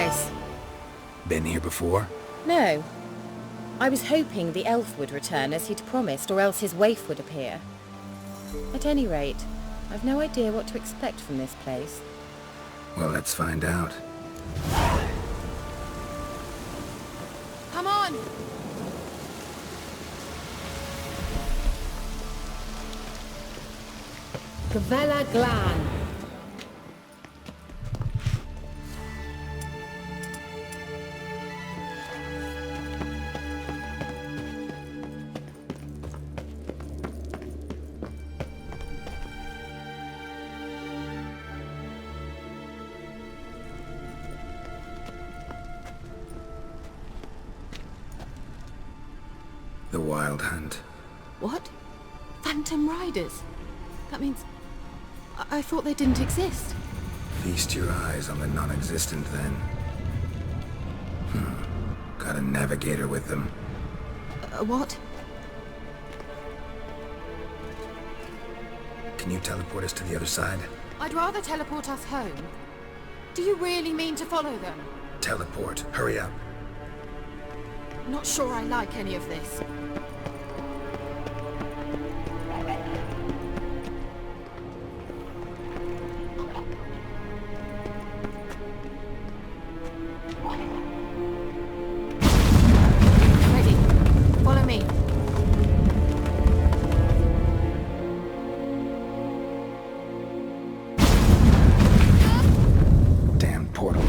Nice. Been here before? No. I was hoping the elf would return as he'd promised, or else his waif would appear. At any rate, I've no idea what to expect from this place. Well, let's find out. Come on! Gavella Glan. The Wild Hunt. What? Phantom Riders? That means... I thought they didn't exist. Feast your eyes on the non-existent, then. Got a navigator with them. What? Can you teleport us to the other side? I'd rather teleport us home. Do you really mean to follow them? Teleport. Hurry up. Not sure I like any of this. Ready. Follow me. Damn portals.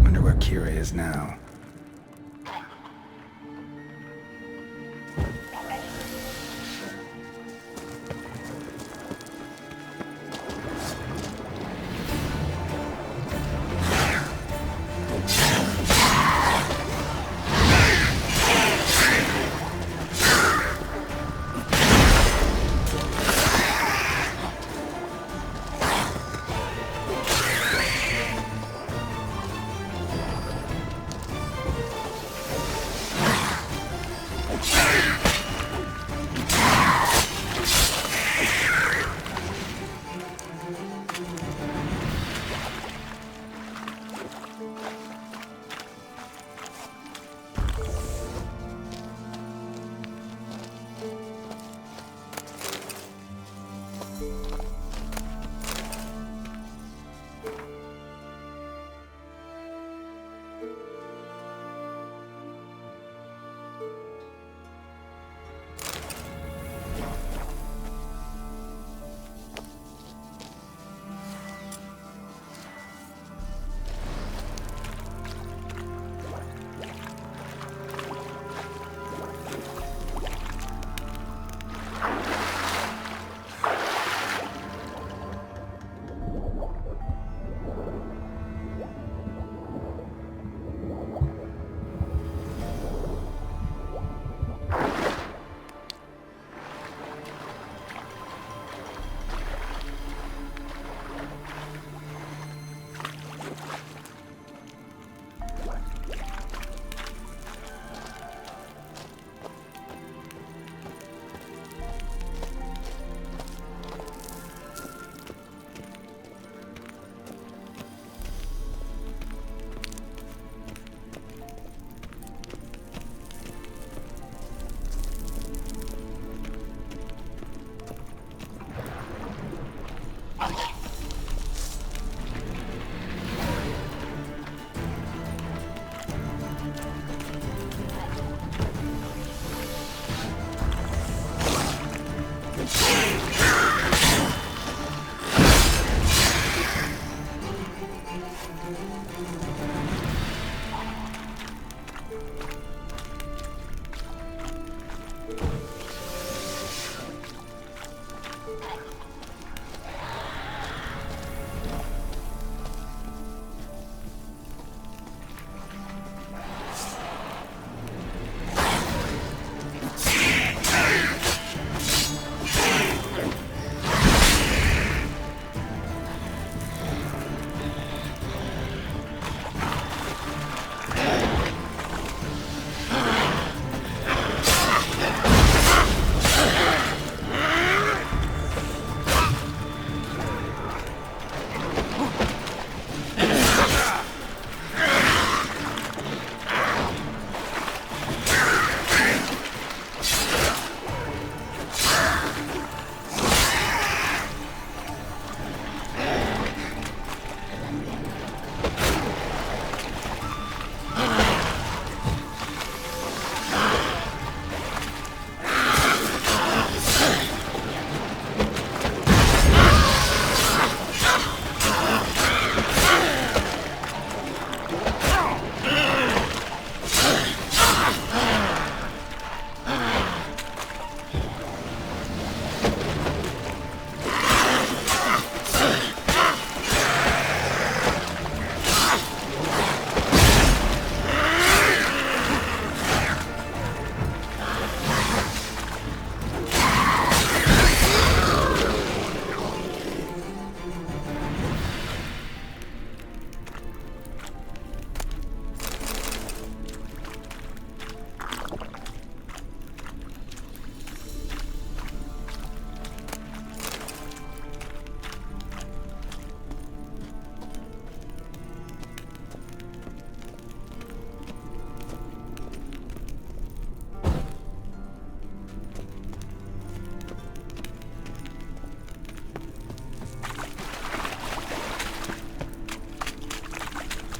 Wonder where Kira is now.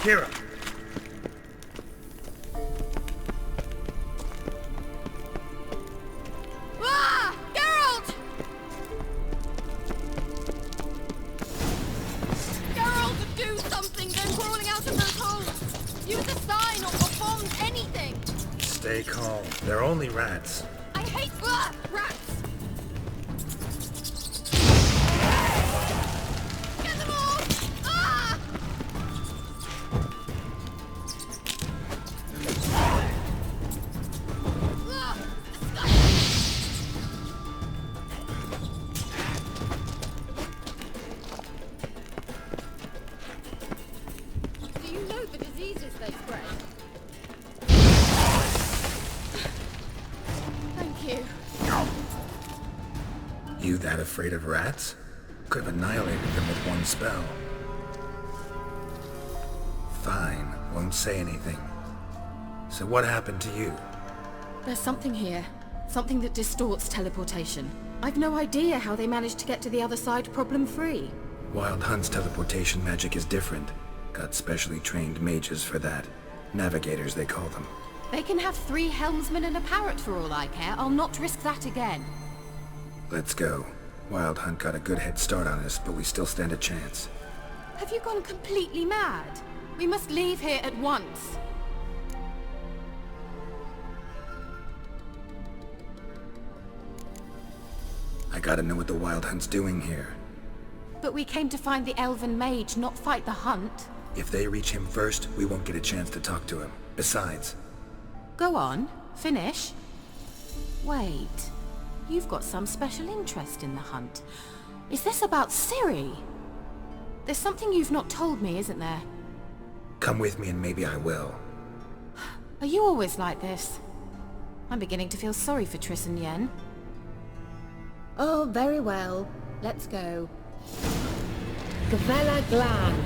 Kira! Ah! Geralt! Geralt, do something! They're crawling out of those holes! Use a sign or bombs, anything! Stay calm. They're only rats. I hate rats! Get them all! Ah! Do you know the diseases they spread? Thank you. You that afraid of rats? Could have annihilated them with one spell. Fine, won't say anything. So what happened to you? There's something here. Something that distorts teleportation. I've no idea how they managed to get to the other side problem-free. Wild Hunt's teleportation magic is different. Got specially trained mages for that. Navigators, they call them. They can have 3 helmsmen and a parrot for all I care. I'll not risk that again. Let's go. Wild Hunt got a good head start on us, but we still stand a chance. Have you gone completely mad? We must leave here at once. I gotta know what the Wild Hunt's doing here. But we came to find the elven mage, not fight the hunt. If they reach him first, we won't get a chance to talk to him. Besides, Go on, finish. Wait, you've got some special interest in the hunt. Is this about Ciri? There's something you've not told me, isn't there? come with me and maybe I will. Are you always like this? I'm beginning to feel sorry for Triss and Yen. Oh, very well. Let's go. Gavella Glan.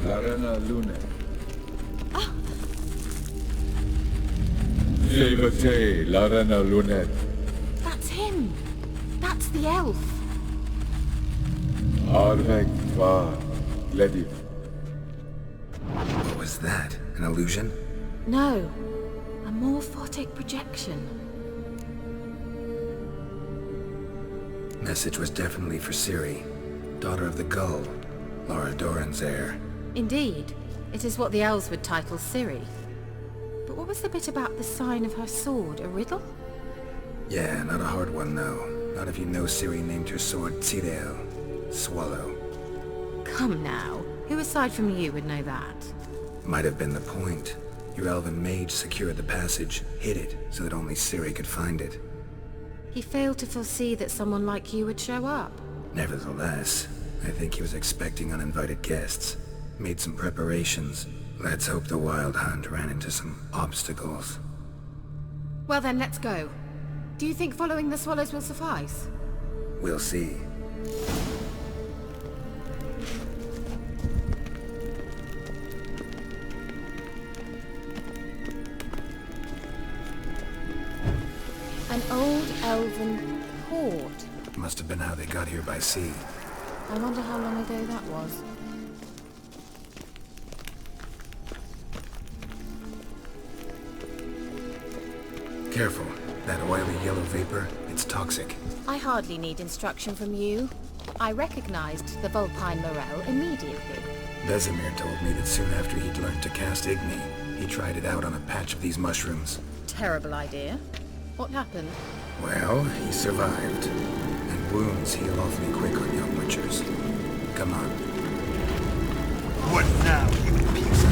Larena Lune. Levate, Larena Lunet. That's him. That's the elf. Arvek var Ledif. What was that? An illusion? No, a morphotic projection. Message was definitely for Ciri, daughter of the Gull, Lara Doran's heir. Indeed, it is what the elves would title Ciri. But what was the bit about the sign of her sword? A riddle? Yeah, not a hard one though. Not if you know Ciri named her sword Tirel, Swallow. Come now, who aside from you would know that? Might have been the point. Your elven mage secured the passage, hid it, so that only Ciri could find it. He failed to foresee that someone like you would show up. Nevertheless, I think he was expecting uninvited guests. Made some preparations. Let's hope the Wild Hunt ran into some obstacles. Well then, let's go. Do you think following the swallows will suffice? We'll see. An old elven port. Must have been how they got here by sea. I wonder how long ago that was. Careful. That oily yellow vapor, it's toxic. I hardly need instruction from you. I recognized the Vulpine Morel immediately. Vesemir told me that soon after he'd learned to cast Igni, he tried it out on a patch of these mushrooms. Terrible idea. What happened? Well, he survived. And wounds heal awfully quick on young witchers. Come on. What now, you piece of...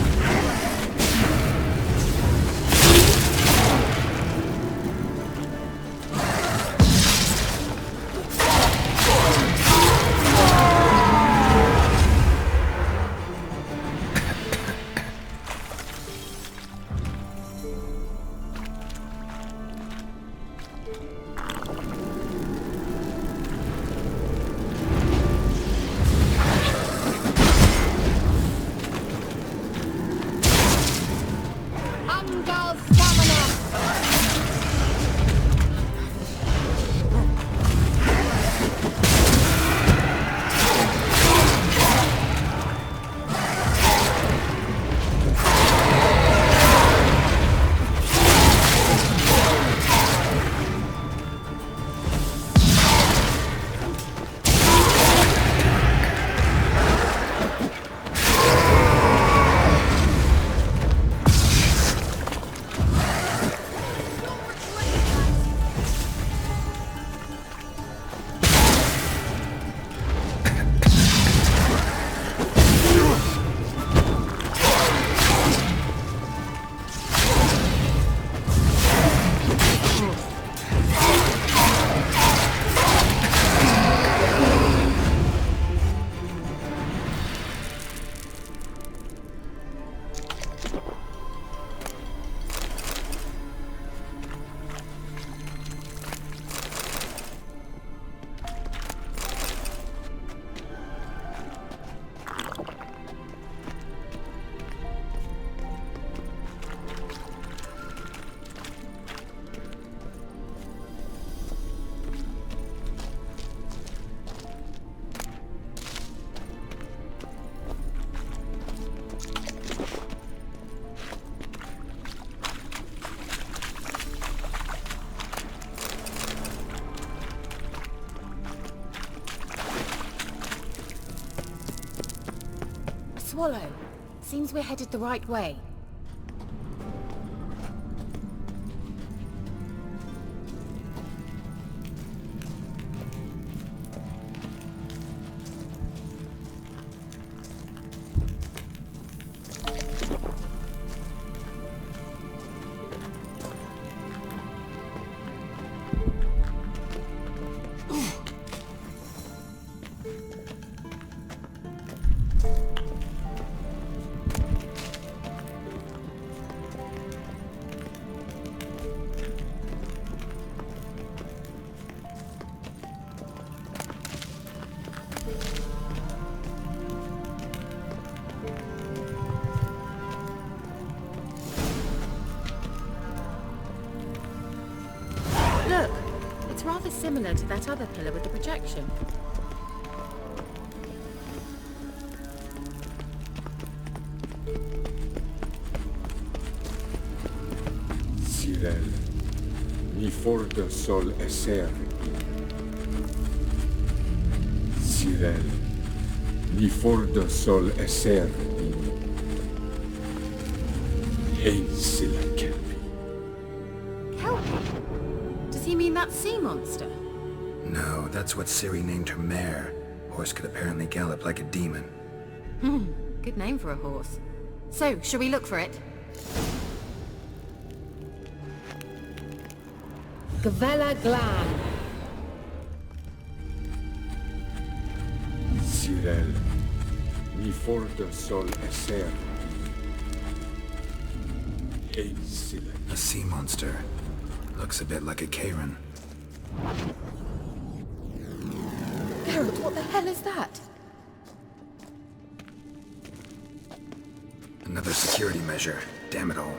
swallow. Seems we're headed the right way. Look! It's rather similar to that other pillar with the projection. Cyril, ni forte sol esser. Cyril, ni forte sol esser. Hey, silla kelpi. Kelpie? Does he mean that sea monster? No, that's what Ciri named her mare. Horse could apparently gallop like a demon. Good name for a horse. So, shall we look for it? Gavella Glan. Cyril, ni forte sol esser. Hey, silla. A sea monster. Looks a bit like a Karen. Geralt, what the hell is that? Another security measure. Damn it all.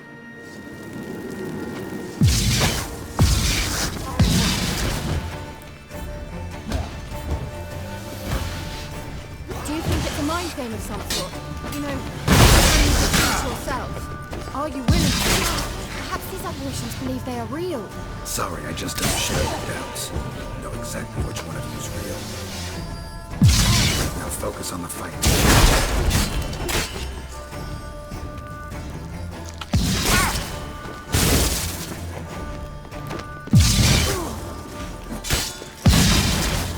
Do you think it's a mind game of some sort? You know, trying to teach yourself? Are you willing to? Perhaps these apparitions believe they are real. Sorry, I just don't share your doubts. Know exactly which one of you is real. Now focus on the fight.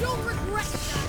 You'll regret that!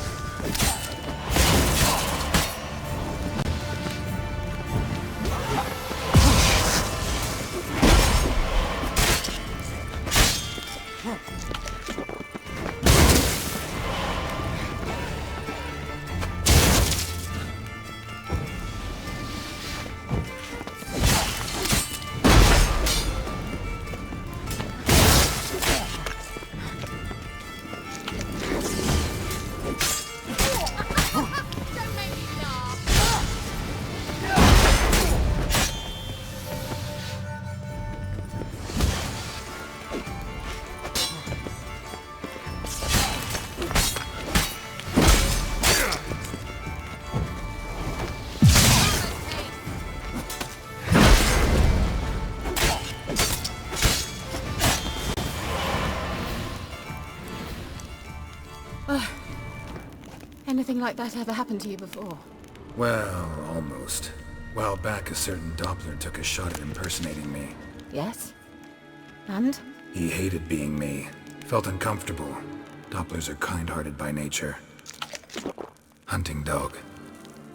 Anything like that ever happened to you before? Well, almost. While back, a certain Doppler took a shot at impersonating me. Yes? And? He hated being me. Felt uncomfortable. Dopplers are kind-hearted by nature. Hunting dog.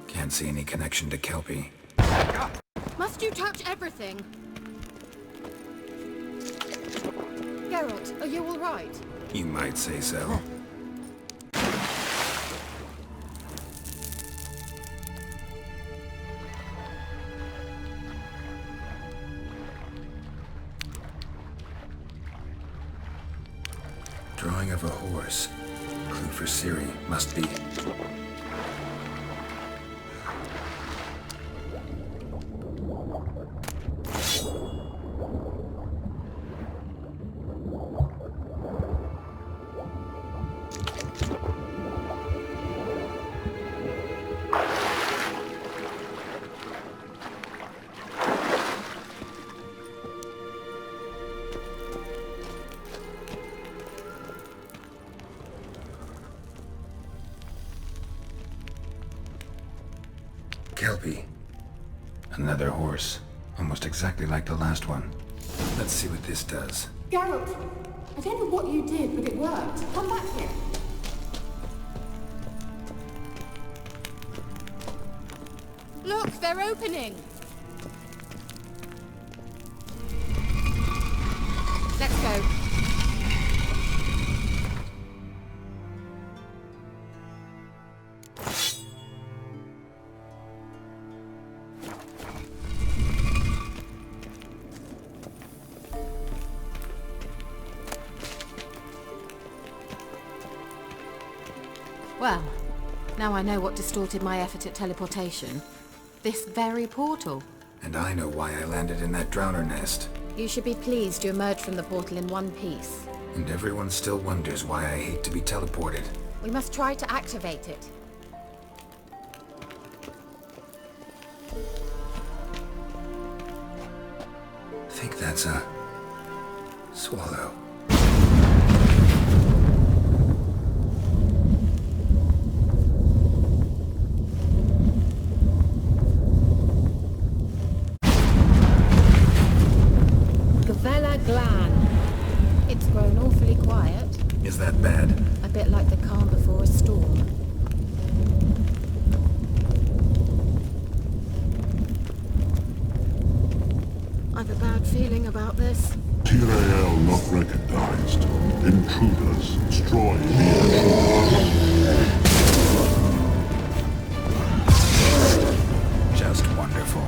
Can't see any connection to Kelpie. Must you touch everything? Geralt, are you alright? You might say so. Drawing of a horse. Clue for Ciri must be... Kelpie. Another horse. Almost exactly like the last one. Let's see what this does. Geralt, I don't know what you did, but it worked. Come back here. Look, they're opening. Let's go. Well, now I know what distorted my effort at teleportation. This very portal. And I know why I landed in that drowner nest. You should be pleased you emerged from the portal in one piece. And everyone still wonders why I hate to be teleported. We must try to activate it. I think that's a... swallow. It's grown awfully quiet. Is that bad? A bit like the calm before a storm. I've a bad feeling about this. Tyrael not recognized. Intruders. Destroy the intruders. Just wonderful.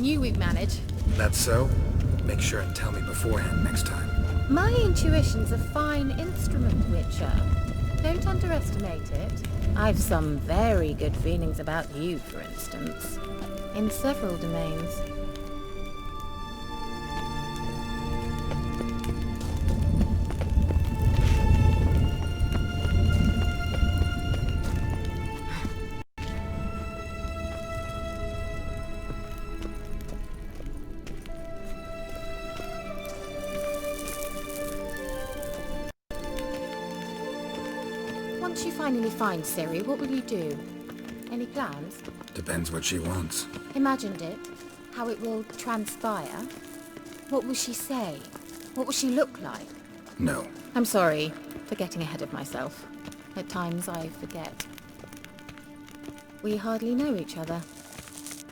you we'd manage. That's so? Make sure and tell me beforehand next time. My intuition's a fine instrument, Witcher. Don't underestimate it. I've some very good feelings about you, for instance. In several domains. Once you finally find Ciri, what will you do? Any plans? Depends what she wants. Imagined it? How it will transpire? What will she say? What will she look like? No. I'm sorry for getting ahead of myself. At times I forget. We hardly know each other.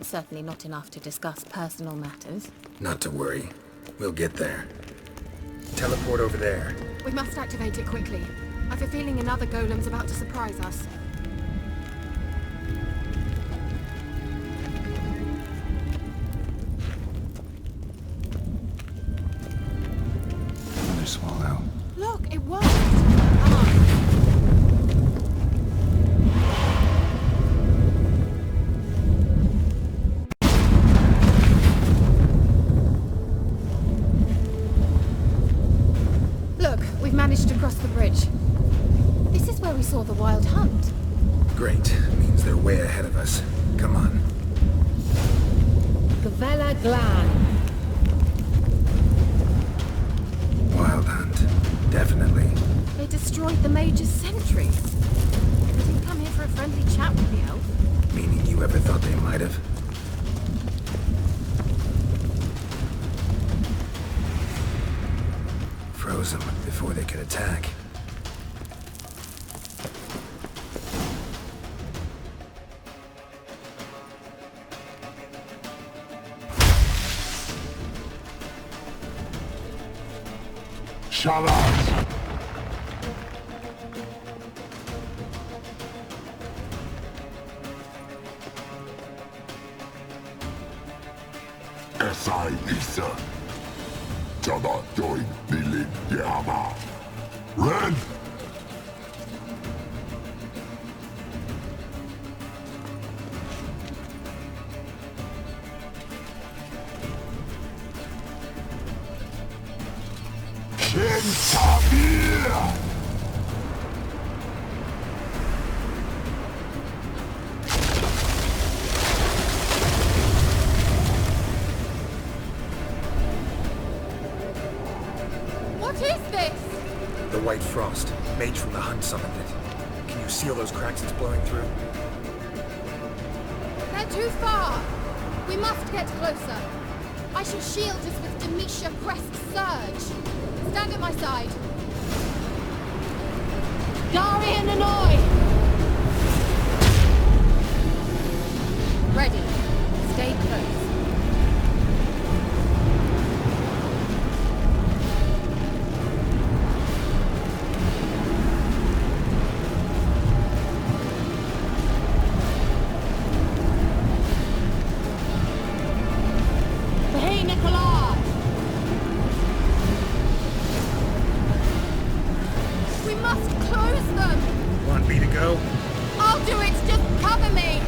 Certainly not enough to discuss personal matters. Not to worry. We'll get there. Teleport over there. We must activate it quickly. I've a feeling another golem's about to surprise us. Another swallow. Look, it worked! Come on. Look, we've managed to cross the bridge. This is where we saw the wild hunt. Great. Means they're way ahead of us. Come on. Gavella Glan. Wild hunt. Definitely. They destroyed the Major's sentries. They didn't come here for a friendly chat with the elf. Meaning you ever thought they might have? Froze them before they could attack. Shut up! Esai Lisa. Jada join Nilin Yama. Red! Cavill! What is this? The white frost. Mage from the hunt summoned it. Can you seal those cracks it's blowing through? They're too far. We must get closer. I shall shield us with Demetia Crest Surge. Stand at my side. Dari and Annoy! Ready. Stay close. Hey, Nicola! We must close them! Want me to go? I'll do it! Just cover me!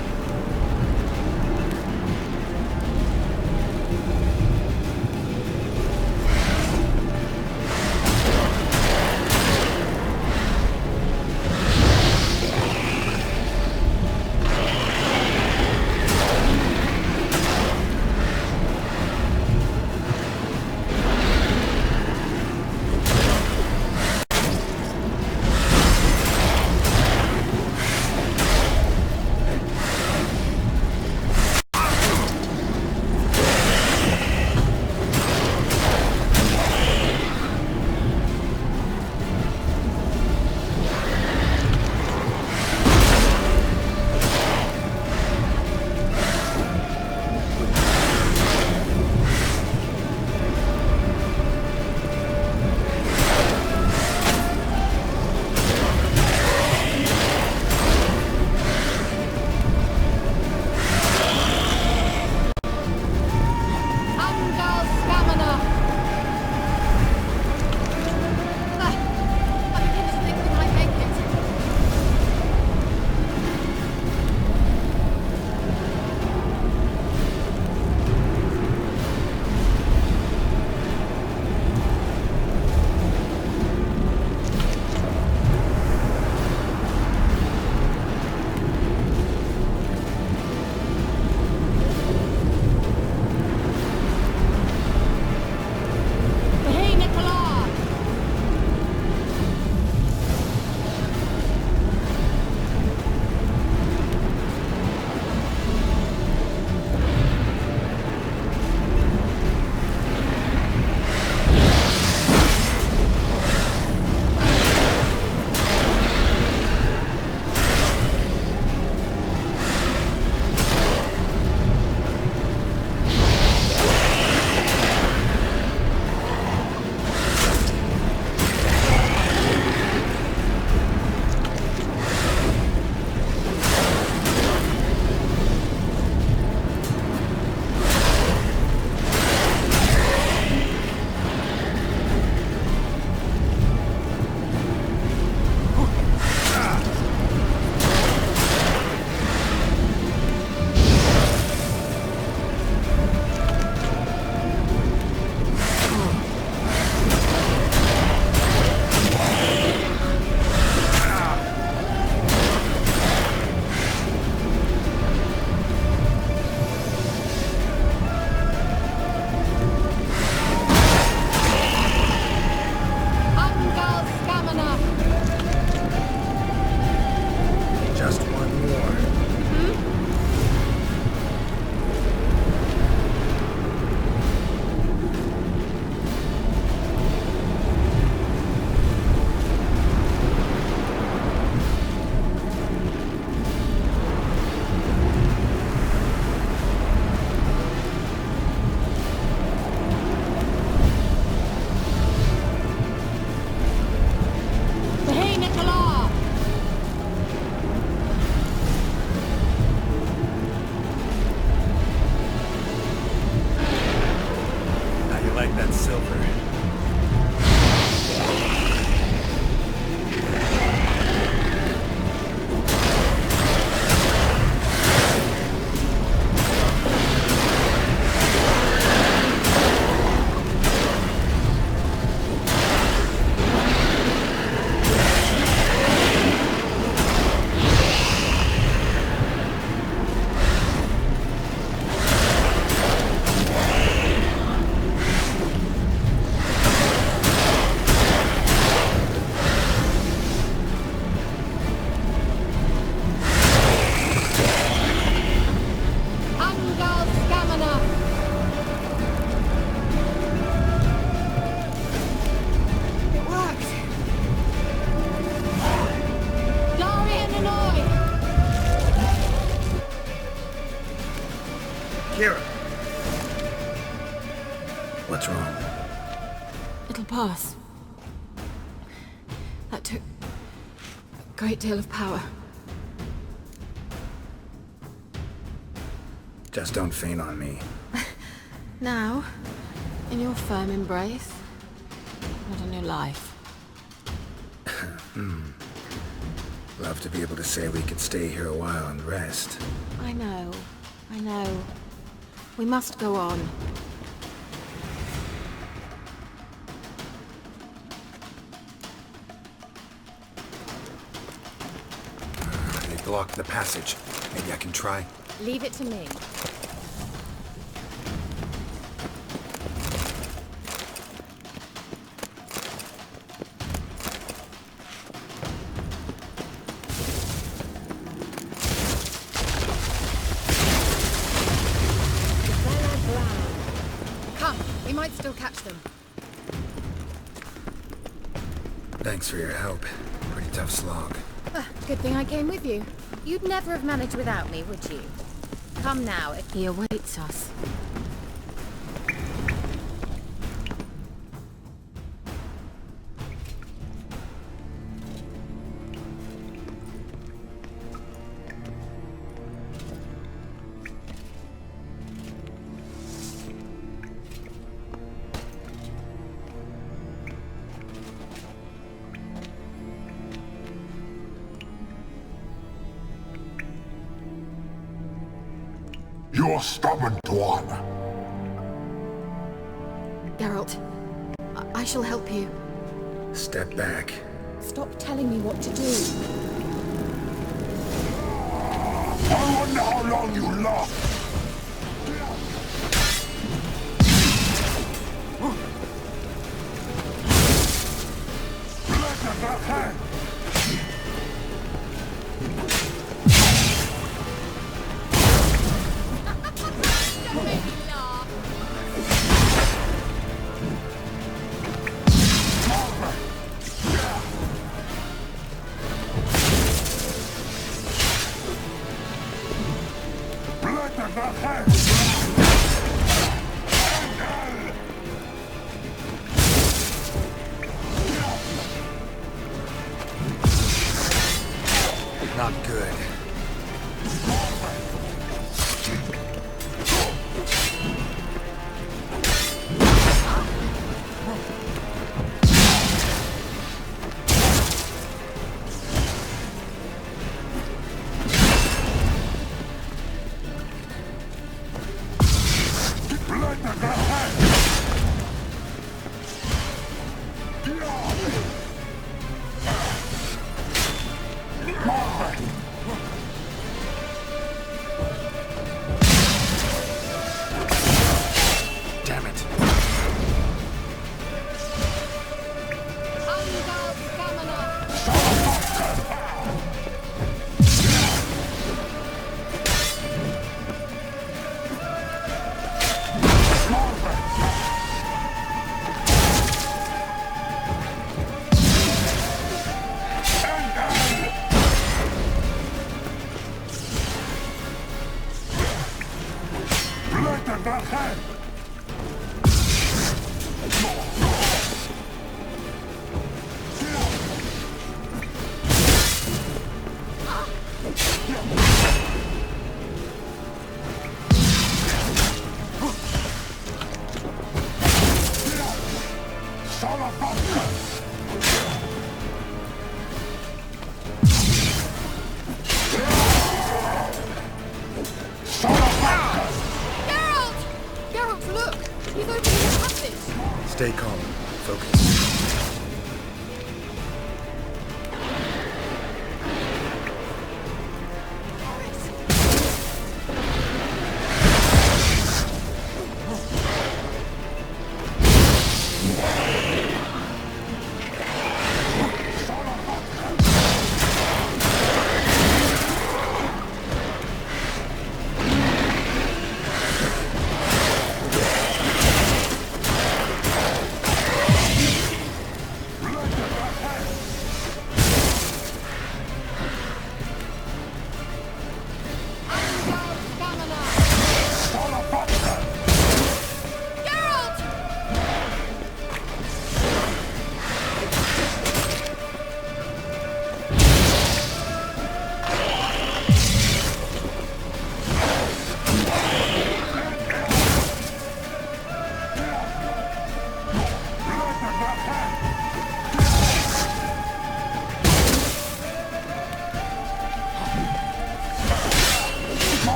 over. What's wrong? It'll pass. That took a great deal of power. Just don't faint on me. Now, in your firm embrace, what a new life. Love to be able to say we could stay here a while and rest. I know. We must go on. They blocked the passage. Maybe I can try. Leave it to me. Come, we might still catch them. Thanks for your help. Pretty tough slog. Good thing I came with you. You'd never have managed without me, would you? Come now. He awaits us. You're stubborn one. Geralt, I shall help you. Step back. Stop telling me what to do. I wonder how long you last. Let that hand. Geralt! Geralt, look! He's opening the passage! Stay calm. Focus.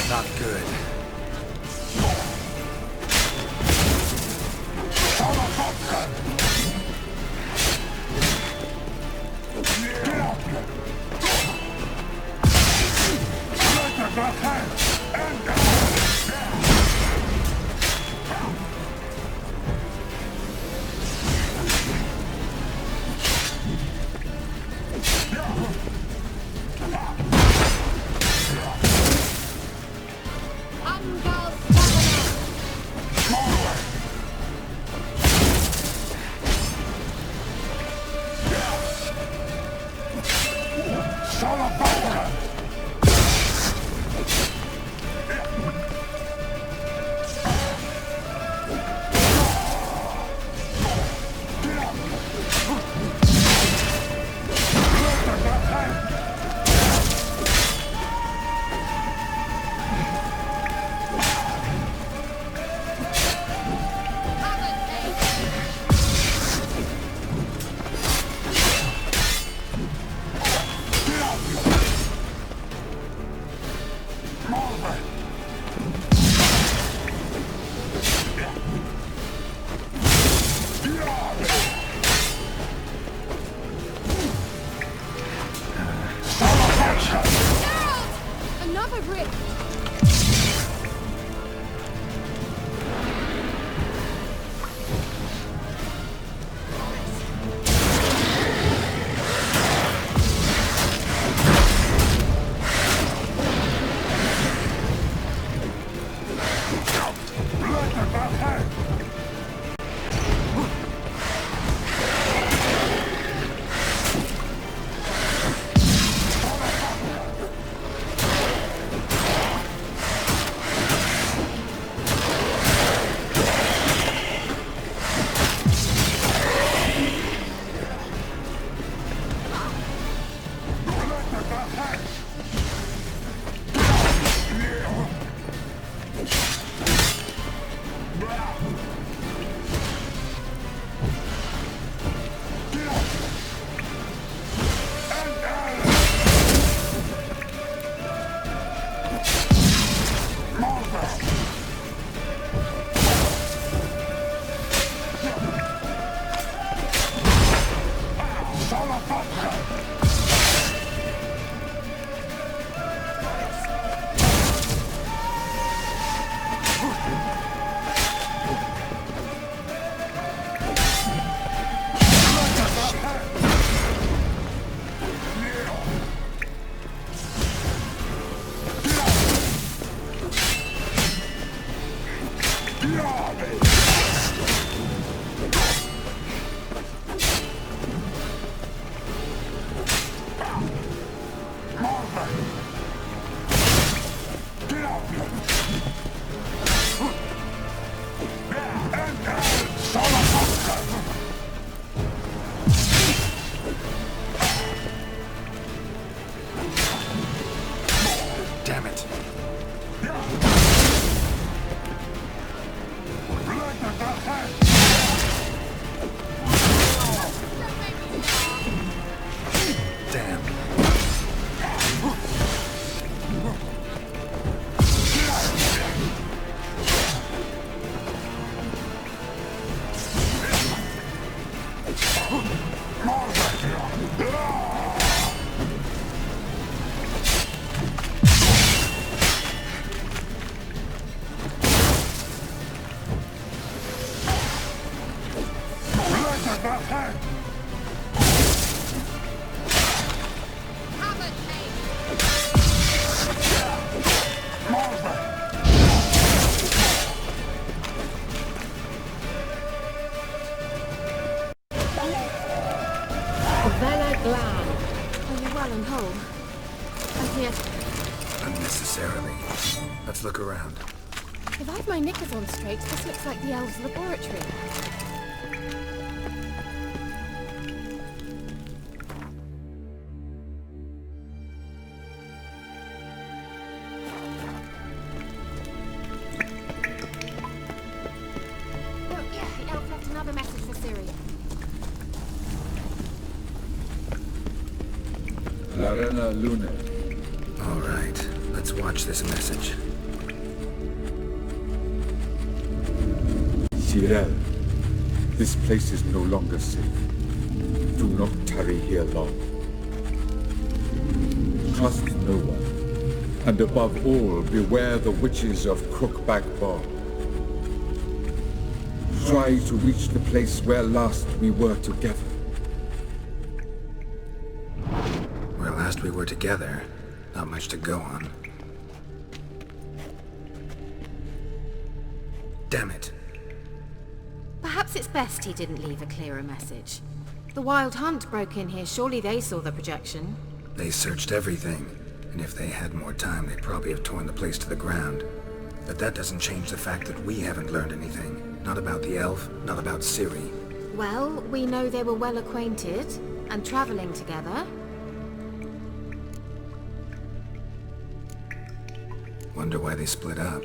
Not good. Another rift! Talon hole. And here. Unnecessarily. Let's look around. If I've my knickers on straight, this looks like the elves' laboratory. Oh, yeah, the elf left another message for Ciri. Larena Lune. All right, let's watch this message. Cyril, this place is no longer safe. Do not tarry here long. Trust no one, and above all, beware the witches of Crookback Bog. Try to reach the place where last we were together. Where last we were together, not much to go on. Damn it. Perhaps it's best he didn't leave a clearer message. The Wild Hunt broke in here. Surely they saw the projection. They searched everything, and if they had more time, they'd probably have torn the place to the ground. But that doesn't change the fact that we haven't learned anything. Not about the elf, not about Ciri. Well, we know they were well acquainted and traveling together. Wonder why they split up.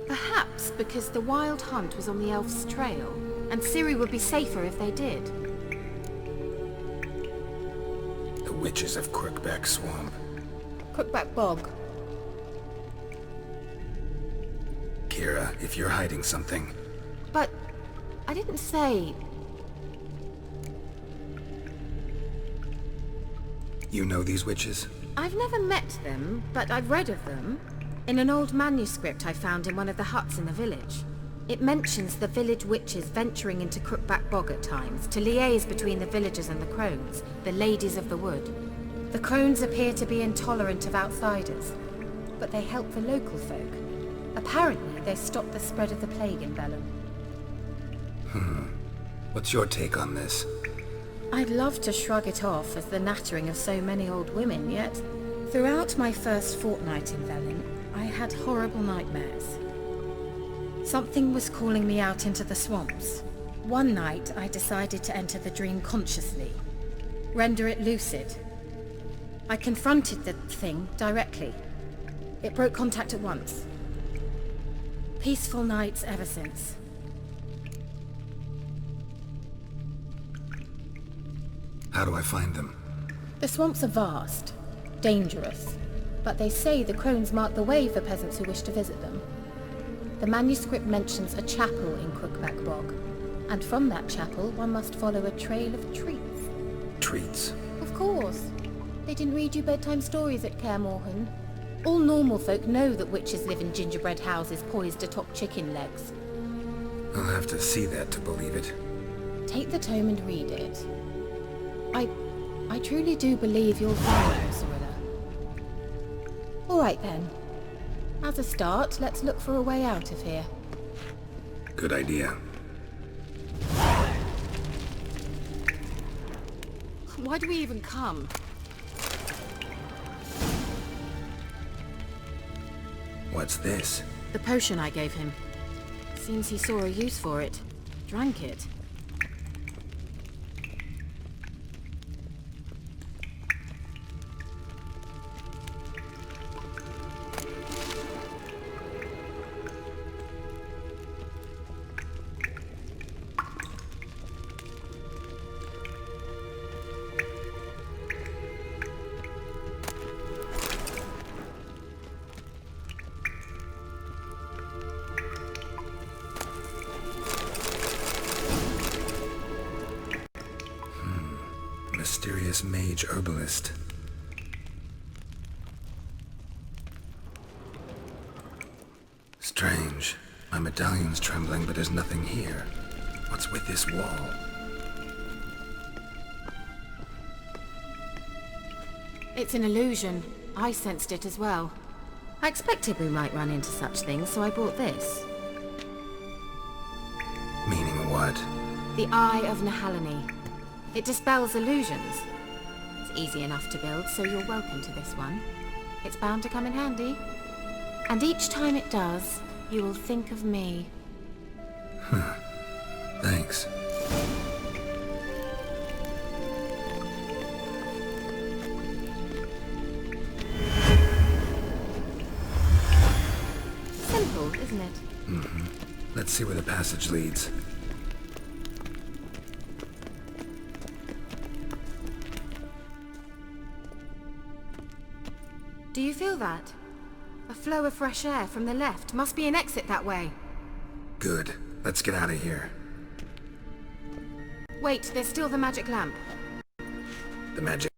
Perhaps because the Wild Hunt was on the elf's trail, and Ciri would be safer if they did. The witches of Crookback Swamp. Crookback Bog. Kira, if you're hiding something... But I didn't say... You know these witches? I've never met them, but I've read of them. In an old manuscript I found in one of the huts in the village. It mentions the village witches venturing into Crookback Bog at times to liaise between the villagers and the crones, the ladies of the wood. The crones appear to be intolerant of outsiders, but they help the local folk. Apparently, they stopped the spread of the plague in Vellum. What's your take on this? I'd love to shrug it off as the nattering of so many old women, yet throughout my first fortnight in Vellum, I had horrible nightmares. Something was calling me out into the swamps. One night, I decided to enter the dream consciously, render it lucid. I confronted the thing directly. It broke contact at once. Peaceful nights ever since. How do I find them? The swamps are vast, dangerous, but they say the crones mark the way for peasants who wish to visit them. The manuscript mentions a chapel in Crookback Bog, and from that chapel one must follow a trail of treats. Treats? Of course. They didn't read you bedtime stories at Kaer Morhen. All normal folk know that witches live in gingerbread houses poised atop chicken legs. I'll have to see that to believe it. Take the tome and read it. I truly do believe you'll find her, Cyrilla. All right then. As a start, let's look for a way out of here. Good idea. Why do we even come? What's this? The potion I gave him. Seems he saw a use for it. Drank it. Mysterious mage herbalist. Strange. My medallion's trembling, but there's nothing here. What's with this wall? It's an illusion. I sensed it as well. I expected we might run into such things, so I brought this. Meaning what? The Eye of Nahalani. It dispels illusions. Easy enough to build, so you're welcome to this one. It's bound to come in handy. And each time it does, you will think of me. Thanks. Simple, isn't it? Let's see where the passage leads. Do you feel that? A flow of fresh air from the left. Must be an exit that way. Good. Let's get out of here. Wait, there's still the magic lamp. The magic...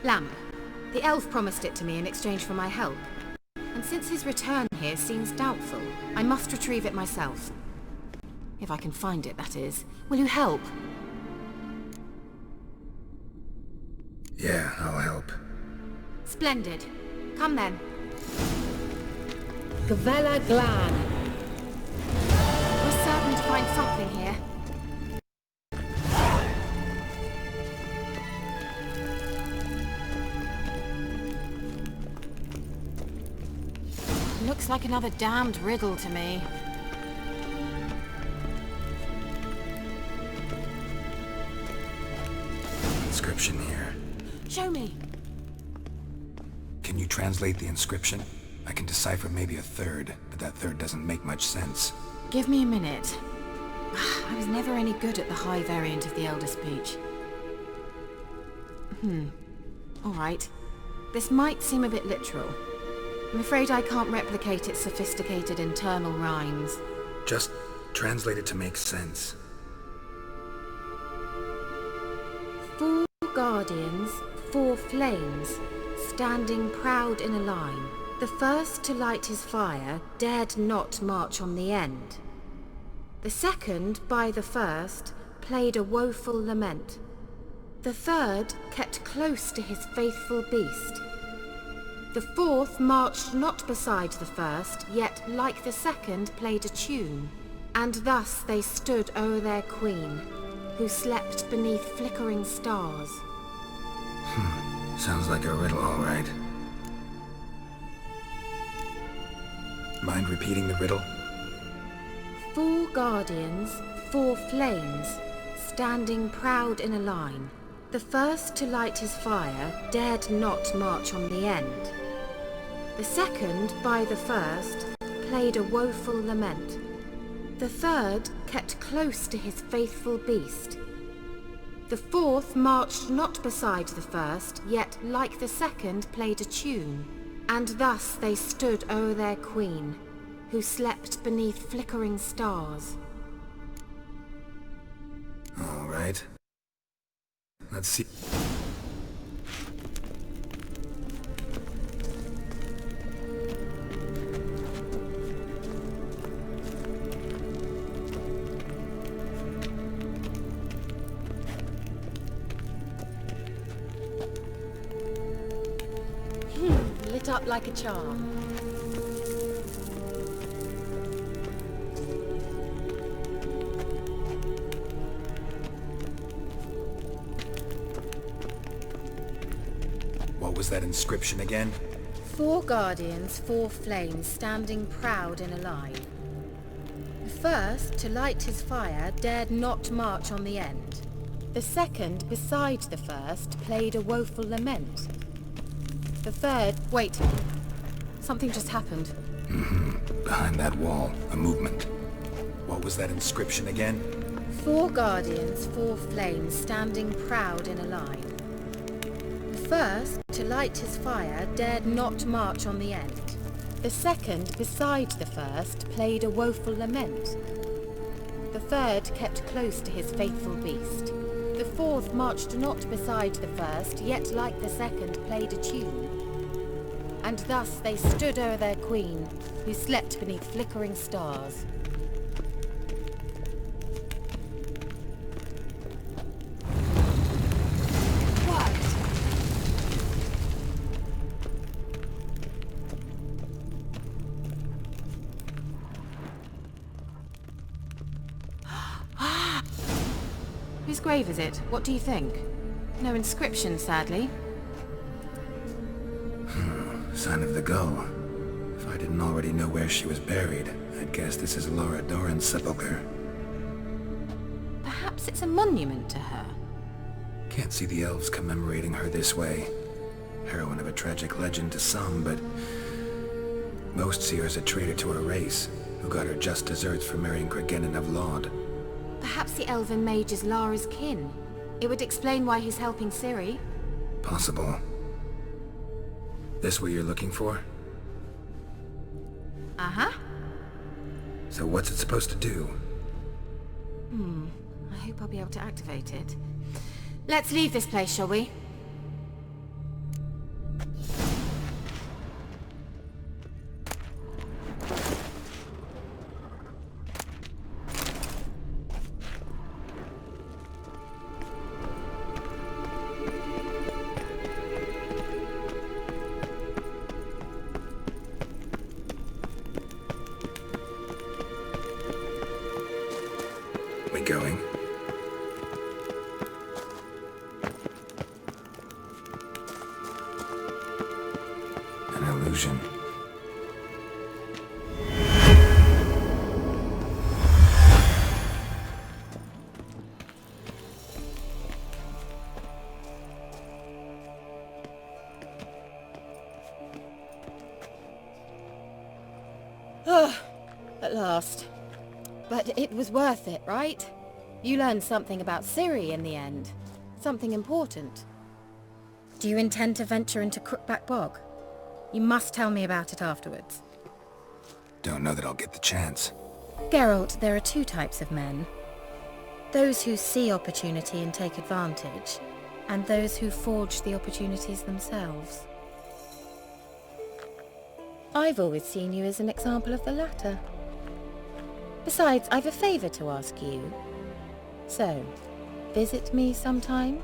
Lamp. The elf promised it to me in exchange for my help. And since his return here seems doubtful, I must retrieve it myself. If I can find it, that is. Will you help? Yeah, I'll help. Splendid. Come then. Gavella Glan. We're certain to find something here. Looks like another damned riddle to me. Inscription here. Show me. Can you translate the inscription? I can decipher maybe a third, but that third doesn't make much sense. Give me a minute. I was never any good at the high variant of the Elder Speech. Alright. This might seem a bit literal. I'm afraid I can't replicate its sophisticated internal rhymes. Just translate it to make sense. 4 guardians, 4 flames, standing proud in a line. The first to light his fire dared not march on the end. The second, by the first, played a woeful lament. The third kept close to his faithful beast. The fourth marched not beside the first, yet like the second played a tune. And thus they stood o'er their queen, who slept beneath flickering stars. Sounds like a riddle, all right. Mind repeating the riddle? 4 guardians, 4 flames, standing proud in a line. The first to light his fire dared not march on the end. The second, by the first, played a woeful lament. The third kept close to his faithful beast. The fourth marched not beside the first, yet like the second played a tune. And thus they stood o'er their queen, who slept beneath flickering stars. All right. Let's see. Lit up like a charm. What was that inscription again? 4 guardians, 4 flames, standing proud in a line. The first, to light his fire, dared not march on the end. The second, beside the first, played a woeful lament. The third... Wait. Something just happened. Behind that wall, a movement. What was that inscription again? 4 guardians, 4 flames, standing proud in a line. The first, to light his fire, dared not march on the end. The second, beside the first, played a woeful lament. The third kept close to his faithful beast. The fourth marched not beside the first, yet like the second played a tune. And thus they stood o'er their queen, who slept beneath flickering stars. Whose grave is it? What do you think? No inscription, sadly. Sign of the gull. If I didn't already know where she was buried, I'd guess this is Laura Doran's sepulcher. Perhaps it's a monument to her. Can't see the elves commemorating her this way. Heroine of a tragic legend to some, but most see her as a traitor to her race, who got her just desserts for marrying Cregennan of Laud. Perhaps the elven mage is Lara's kin. It would explain why he's helping Ciri. Possible. This what you're looking for? Uh-huh. So what's it supposed to do? I hope I'll be able to activate it. Let's leave this place, shall we? We going? An illusion. At last. But it was worth it, right? You learned something about Ciri in the end. Something important. Do you intend to venture into Crookback Bog? You must tell me about it afterwards. Don't know that I'll get the chance. Geralt, there are two types of men. Those who see opportunity and take advantage, and those who forge the opportunities themselves. I've always seen you as an example of the latter. Besides, I've a favour to ask you. So, visit me sometime?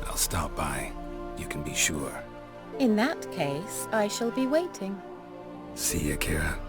I'll stop by. You can be sure. In that case, I shall be waiting. See ya, Kira.